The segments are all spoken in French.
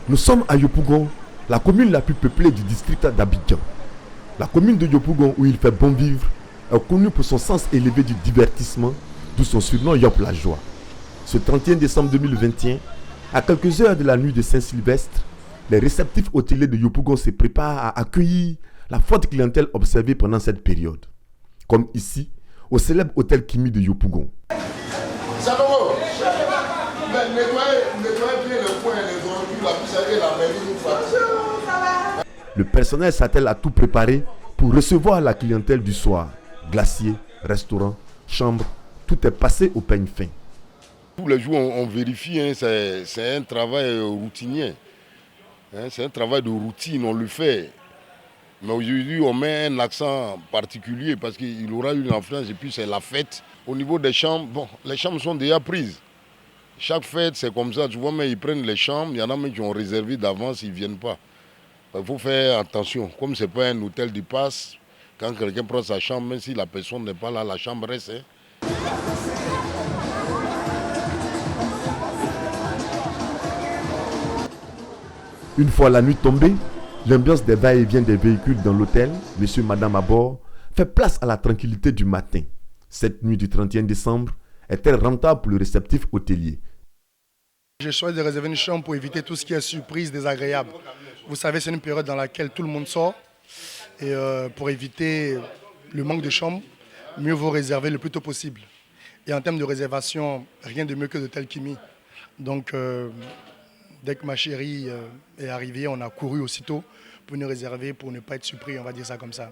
Nous sommes à Yopougon, la commune la plus peuplée du district d'Abidjan. La commune de Yopougon, où il fait bon vivre, est connue pour son sens élevé du divertissement, d'où son surnom Yop la joie. Ce 31 décembre 2021, à quelques heures de la nuit de Saint-Sylvestre, les réceptifs hôteliers de Yopougon se préparent à accueillir la forte clientèle observée pendant cette période. Comme ici, au célèbre hôtel Kimi de Yopougon. Le personnel s'attelle à tout préparer pour recevoir la clientèle du soir. Glacier, restaurant, chambre, tout est passé au peigne fin. Tous les jours, on vérifie, hein, c'est un travail routinier. Hein, c'est un travail de routine, on le fait. Mais aujourd'hui, on met un accent particulier parce qu'il aura une influence et puis c'est la fête. Au niveau des chambres, bon, les chambres sont déjà prises. Chaque fête, c'est comme ça. Tu vois, mais ils prennent les chambres. Il y en a même qui ont réservé d'avance, ils ne viennent pas. Il faut faire attention. Comme ce n'est pas un hôtel de passe, quand quelqu'un prend sa chambre, même si la personne n'est pas là, la chambre reste. Hein. Une fois la nuit tombée, l'ambiance des va-et-vient des véhicules dans l'hôtel, monsieur, madame à bord, fait place à la tranquillité du matin. Cette nuit du 31 décembre est-elle rentable pour le réceptif hôtelier? J'ai choisi de réserver une chambre pour éviter tout ce qui est surprise, désagréable. Vous savez, c'est une période dans laquelle tout le monde sort. Et pour éviter le manque de chambres, mieux vaut réserver le plus tôt possible. Et en termes de réservation, rien de mieux que l'hôtel Kimi. Donc, dès que ma chérie est arrivée, on a couru aussitôt pour nous réserver, pour ne pas être surpris, on va dire ça comme ça.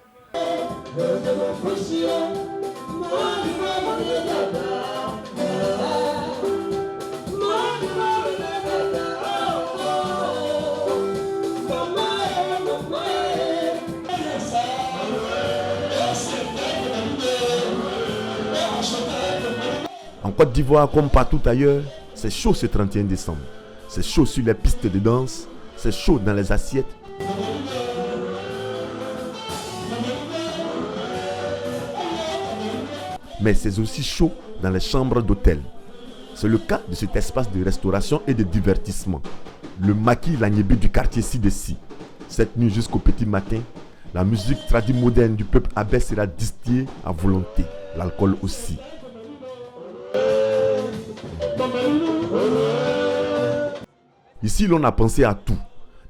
En Côte d'Ivoire, comme partout ailleurs, c'est chaud ce 31 décembre. C'est chaud sur les pistes de danse, c'est chaud dans les assiettes. Mais c'est aussi chaud dans les chambres d'hôtel. C'est le cas de cet espace de restauration et de divertissement. Le maquis Lagnébi du quartier Ci-de-Ci. Cette nuit jusqu'au petit matin, la musique tradie moderne du peuple abé sera distillée à volonté. L'alcool aussi. Ici, l'on a pensé à tout.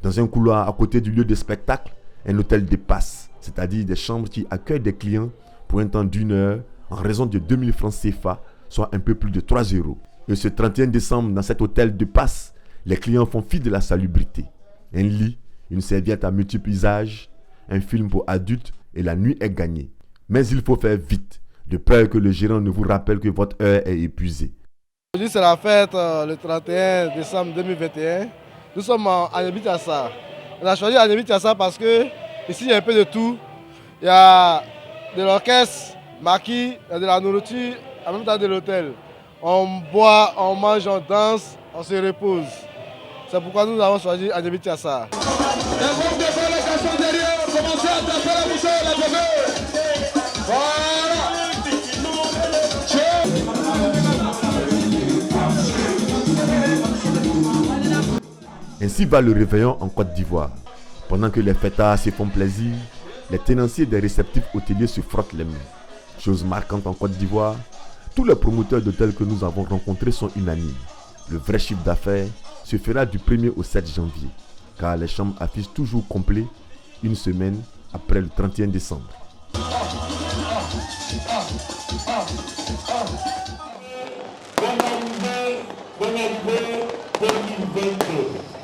Dans un couloir à côté du lieu de spectacle, un hôtel de passe, c'est-à-dire des chambres qui accueillent des clients pour un temps d'1 heure en raison de 2000 francs CFA, soit un peu plus de 3 euros. Et ce 31 décembre, dans cet hôtel de passe, les clients font fi de la salubrité. Un lit, une serviette à multiples usages, un film pour adultes et la nuit est gagnée. Mais il faut faire vite, de peur que le gérant ne vous rappelle que votre heure est épuisée. Aujourd'hui, c'est la fête le 31 décembre 2021. Nous sommes à Agnébi-Tiassa. On a choisi Agnébi-Tiassa parce que ici, il y a un peu de tout. Il y a de l'orchestre, maquis, il y a de la nourriture, en même temps de l'hôtel. On boit, on mange, on danse, on se repose. C'est pourquoi nous avons choisi Agnébi-Tiassa. Ainsi va le réveillon en Côte d'Ivoire. Pendant que les fêtards se font plaisir, les tenanciers des réceptifs hôteliers se frottent les mains. Chose marquante en Côte d'Ivoire, tous les promoteurs d'hôtels que nous avons rencontrés sont unanimes. Le vrai chiffre d'affaires se fera du 1er au 7 janvier, car les chambres affichent toujours complet une semaine après le 31 décembre. Bonne année 2022.